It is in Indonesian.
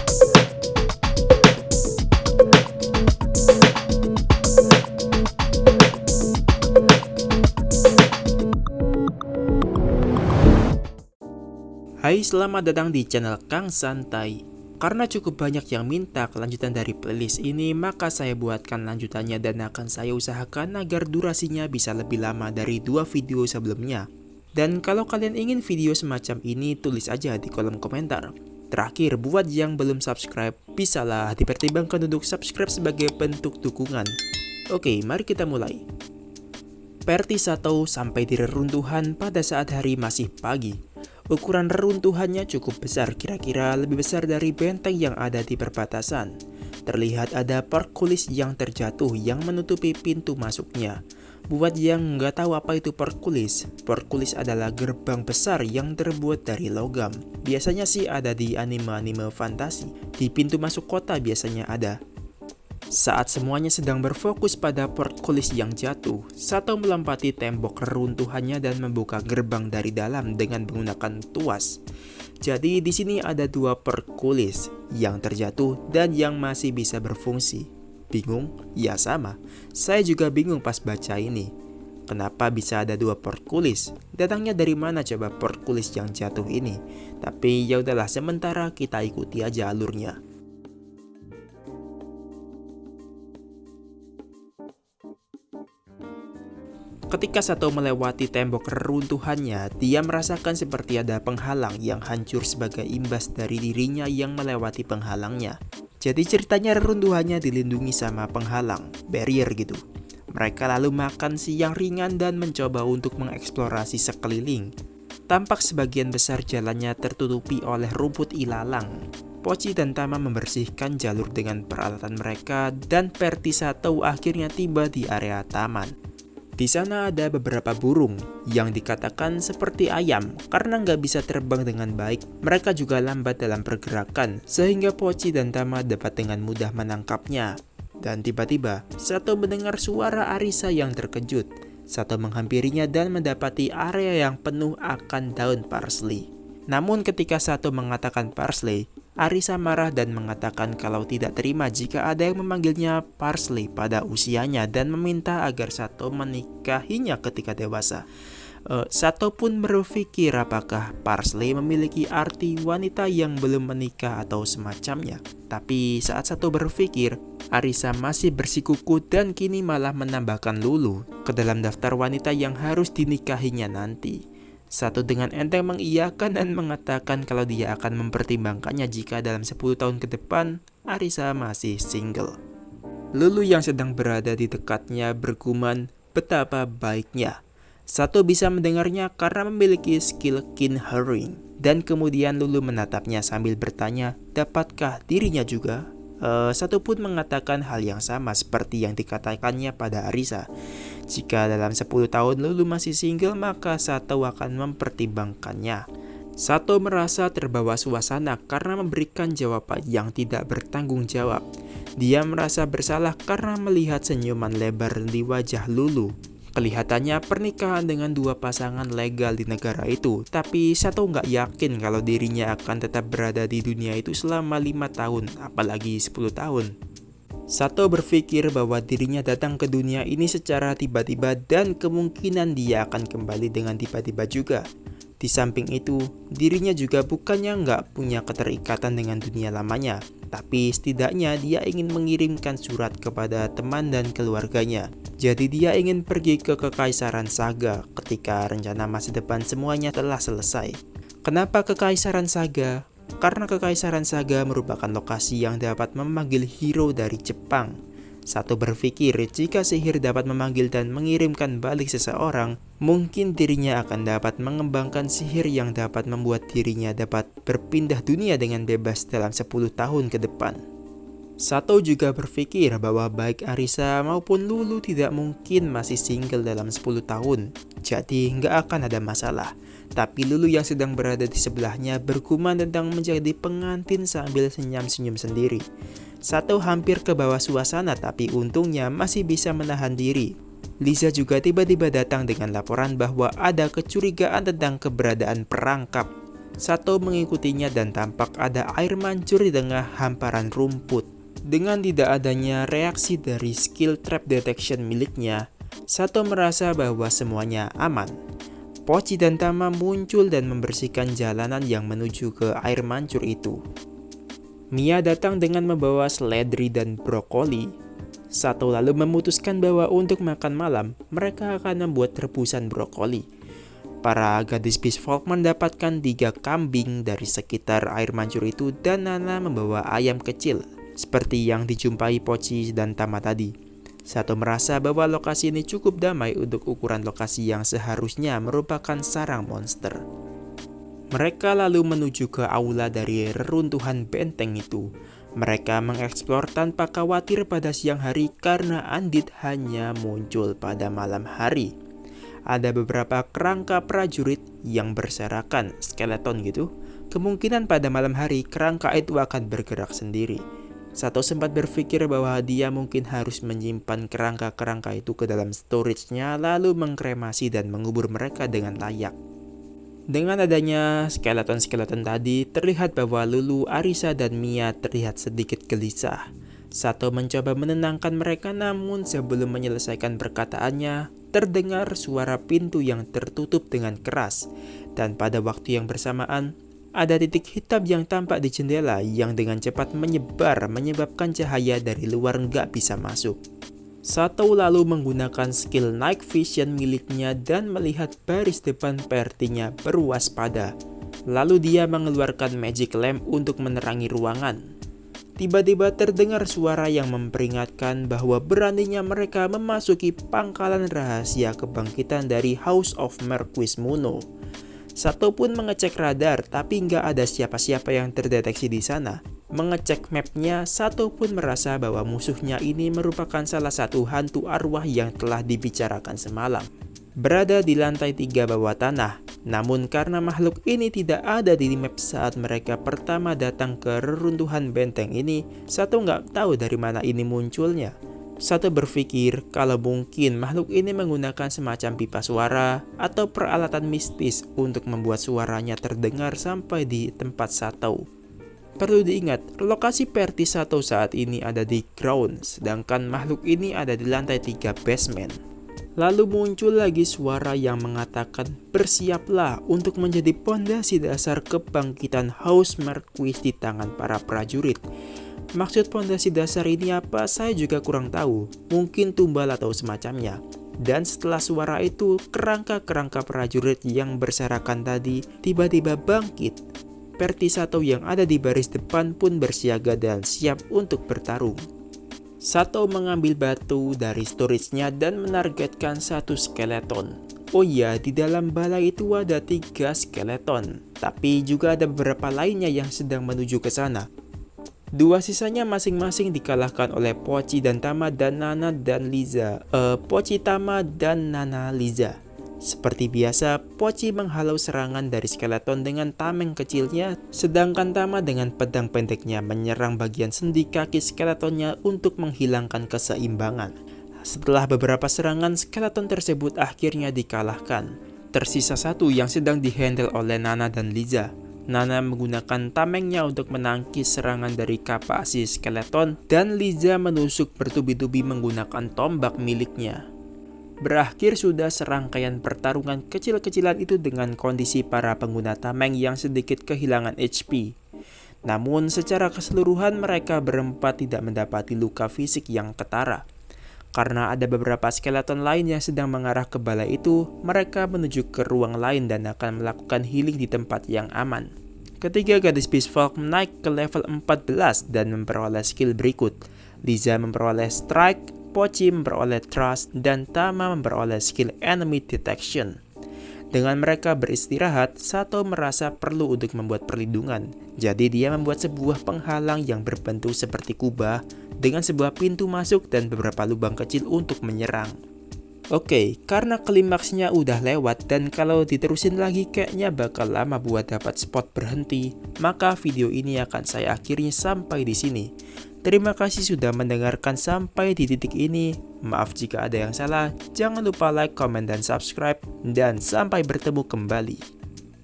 Hai, selamat datang di channel Kang Santai. Karena cukup banyak yang minta kelanjutan dari playlist ini, maka saya buatkan lanjutannya dan akan saya usahakan agar durasinya bisa lebih lama dari 2 video sebelumnya. Dan kalau kalian ingin video semacam ini, tulis aja di kolom komentar. Terakhir, buat yang belum subscribe, bisalah dipertimbangkan untuk subscribe sebagai bentuk dukungan. Oke, mari kita mulai. Perti Sato sampai di reruntuhan pada saat hari masih pagi. Ukuran reruntuhannya cukup besar, kira-kira lebih besar dari benteng yang ada di perbatasan. Terlihat ada portcullis yang terjatuh yang menutupi pintu masuknya. Buat yang nggak tahu apa itu portcullis adalah gerbang besar yang terbuat dari logam. Biasanya sih ada di anime-anime fantasi. Di pintu masuk kota biasanya ada. Saat semuanya sedang berfokus pada portcullis yang jatuh, Sato melompati tembok reruntuhannya dan membuka gerbang dari dalam dengan menggunakan tuas. Jadi di sini ada 2 portcullis, yang terjatuh dan yang masih bisa berfungsi. Bingung? Ya sama. Saya juga bingung pas baca ini. Kenapa bisa ada 2 portcullis? Datangnya dari mana coba portcullis yang jatuh ini? Tapi ya udahlah, sementara kita ikuti aja alurnya. Ketika Sato melewati tembok reruntuhannya, dia merasakan seperti ada penghalang yang hancur sebagai imbas dari dirinya yang melewati penghalangnya. Jadi ceritanya reruntuhannya dilindungi sama penghalang, barrier gitu. Mereka lalu makan siang ringan dan mencoba untuk mengeksplorasi sekeliling. Tampak sebagian besar jalannya tertutupi oleh rumput ilalang. Pochi dan Tama membersihkan jalur dengan peralatan mereka dan Perti Sato akhirnya tiba di area taman. Di sana ada beberapa burung yang dikatakan seperti ayam karena nggak bisa terbang dengan baik. Mereka juga lambat dalam pergerakan sehingga Pochi dan Tama dapat dengan mudah menangkapnya. Dan tiba-tiba Sato mendengar suara Arisa yang terkejut. Sato menghampirinya dan mendapati area yang penuh akan daun parsley. Namun ketika Sato mengatakan parsley, Arisa marah dan mengatakan kalau tidak terima jika ada yang memanggilnya Parsley pada usianya dan meminta agar Sato menikahinya ketika dewasa. Sato pun berpikir apakah Parsley memiliki arti wanita yang belum menikah atau semacamnya. Tapi saat Sato berpikir, Arisa masih bersikuku dan kini malah menambahkan Lulu ke dalam daftar wanita yang harus dinikahinya nanti. Sato dengan enteng mengiyakan dan mengatakan kalau dia akan mempertimbangkannya jika dalam 10 tahun ke depan Arisa masih single. Lulu yang sedang berada di dekatnya bergumam betapa baiknya. Sato bisa mendengarnya karena memiliki skill keen hearing. Dan kemudian Lulu menatapnya sambil bertanya, dapatkah dirinya juga? Sato pun mengatakan hal yang sama seperti yang dikatakannya pada Arisa. Jika dalam 10 tahun Lulu masih single, maka Sato akan mempertimbangkannya. Sato merasa terbawa suasana karena memberikan jawaban yang tidak bertanggung jawab. Dia merasa bersalah karena melihat senyuman lebar di wajah Lulu. Kelihatannya pernikahan dengan 2 pasangan legal di negara itu, tapi Sato nggak yakin kalau dirinya akan tetap berada di dunia itu selama 5 tahun, apalagi 10 tahun. Sato berpikir bahwa dirinya datang ke dunia ini secara tiba-tiba dan kemungkinan dia akan kembali dengan tiba-tiba juga. Di samping itu, dirinya juga bukannya nggak punya keterikatan dengan dunia lamanya, tapi setidaknya dia ingin mengirimkan surat kepada teman dan keluarganya. Jadi dia ingin pergi ke Kekaisaran Saga ketika rencana masa depan semuanya telah selesai. Kenapa Kekaisaran Saga? Karena Kekaisaran Saga merupakan lokasi yang dapat memanggil hero dari Jepang. Sato berpikir jika sihir dapat memanggil dan mengirimkan balik seseorang, mungkin dirinya akan dapat mengembangkan sihir yang dapat membuat dirinya dapat berpindah dunia dengan bebas dalam 10 tahun ke depan. Sato juga berpikir bahwa baik Arisa maupun Lulu tidak mungkin masih single dalam 10 tahun, jadi nggak akan ada masalah. Tapi Lulu yang sedang berada di sebelahnya bergumam tentang menjadi pengantin sambil senyum-senyum sendiri. Sato hampir ke bawah suasana tapi untungnya masih bisa menahan diri. Lisa juga tiba-tiba datang dengan laporan bahwa ada kecurigaan tentang keberadaan perangkap. Sato mengikutinya dan tampak ada air mancur di tengah hamparan rumput. Dengan tidak adanya reaksi dari skill trap detection miliknya, Sato merasa bahwa semuanya aman. Pochi dan Tama muncul dan membersihkan jalanan yang menuju ke air mancur itu. Mia datang dengan membawa seledri dan brokoli. Sato lalu memutuskan bahwa untuk makan malam, mereka akan membuat rebusan brokoli. Para gadis Beastfolk mendapatkan 3 kambing dari sekitar air mancur itu dan Nana membawa ayam kecil, seperti yang dijumpai Pochi dan Tama tadi. Sato merasa bahwa lokasi ini cukup damai untuk ukuran lokasi yang seharusnya merupakan sarang monster. Mereka lalu menuju ke aula dari reruntuhan benteng itu. Mereka mengeksplor tanpa khawatir pada siang hari karena Andit hanya muncul pada malam hari. Ada beberapa kerangka prajurit yang berserakan, skeleton gitu. Kemungkinan pada malam hari kerangka itu akan bergerak sendiri. Sato sempat berpikir bahwa dia mungkin harus menyimpan kerangka-kerangka itu ke dalam storage-nya lalu mengkremasi dan mengubur mereka dengan layak. Dengan adanya skeleton-skeleton tadi, terlihat bahwa Lulu, Arisa, dan Mia terlihat sedikit gelisah. Sato mencoba menenangkan mereka, namun sebelum menyelesaikan perkataannya, terdengar suara pintu yang tertutup dengan keras. Dan pada waktu yang bersamaan, ada titik hitam yang tampak di jendela yang dengan cepat menyebar menyebabkan cahaya dari luar nggak bisa masuk. Sato lalu menggunakan skill Night Vision miliknya dan melihat baris depan PRT-nya berwaspada. Lalu dia mengeluarkan Magic Lamp untuk menerangi ruangan. Tiba-tiba terdengar suara yang memperingatkan bahwa beraninya mereka memasuki pangkalan rahasia kebangkitan dari House of Marquis Muno. Sato pun mengecek radar, tapi nggak ada siapa-siapa yang terdeteksi di sana. Mengecek mapnya, Sato pun merasa bahwa musuhnya ini merupakan salah satu hantu arwah yang telah dibicarakan semalam. Berada di lantai 3 bawah tanah, namun karena makhluk ini tidak ada di map saat mereka pertama datang ke reruntuhan benteng ini, Sato nggak tahu dari mana ini munculnya. Sato berpikir kalau mungkin makhluk ini menggunakan semacam pipa suara atau peralatan mistis untuk membuat suaranya terdengar sampai di tempat Sato. Perlu diingat, lokasi PRT Sato saat ini ada di ground, sedangkan makhluk ini ada di lantai 3 basement. Lalu muncul lagi suara yang mengatakan bersiaplah untuk menjadi pondasi dasar kebangkitan House Marquis di tangan para prajurit. Maksud pondasi dasar ini apa? Saya juga kurang tahu, mungkin tumbal atau semacamnya. Dan setelah suara itu, kerangka-kerangka prajurit yang berserakan tadi tiba-tiba bangkit. PRT Sato yang ada di baris depan pun bersiaga dan siap untuk bertarung. Sato mengambil batu dari storage-nya dan menargetkan satu skeleton. Oh iya, di dalam balai itu ada 3 skeleton, tapi juga ada beberapa lainnya yang sedang menuju ke sana. 2 sisanya masing-masing dikalahkan oleh Pochi dan Tama dan Nana dan Liza. Pochi, Tama, dan Nana, Liza. Seperti biasa, Pochi menghalau serangan dari skeleton dengan tameng kecilnya, sedangkan Tama dengan pedang pendeknya menyerang bagian sendi kaki skeletonnya untuk menghilangkan keseimbangan. Setelah beberapa serangan, skeleton tersebut akhirnya dikalahkan. Tersisa 1 yang sedang dihandle oleh Nana dan Liza. Nana menggunakan tamengnya untuk menangkis serangan dari kapak si skeleton, dan Liza menusuk bertubi-tubi menggunakan tombak miliknya. Berakhir sudah serangkaian pertarungan kecil-kecilan itu dengan kondisi para pengguna tameng yang sedikit kehilangan HP. Namun secara keseluruhan mereka berempat tidak mendapati luka fisik yang ketara. Karena ada beberapa skeleton lain yang sedang mengarah ke balai itu, mereka menuju ke ruang lain dan akan melakukan healing di tempat yang aman. Ketiga gadis Beastfolk naik ke level 14 dan memperoleh skill berikut. Liza memperoleh Strike, Pochi memperoleh Trust, dan Tama memperoleh skill Enemy Detection. Dengan mereka beristirahat, Sato merasa perlu untuk membuat perlindungan. Jadi dia membuat sebuah penghalang yang berbentuk seperti kubah dengan sebuah pintu masuk dan beberapa lubang kecil untuk menyerang. Oke, karena klimaksnya udah lewat dan kalau diterusin lagi kayaknya bakal lama buat dapat spot berhenti, maka video ini akan saya akhiri sampai di sini. Terima kasih sudah mendengarkan sampai di titik ini. Maaf jika ada yang salah, jangan lupa like, comment, dan subscribe, dan sampai bertemu kembali.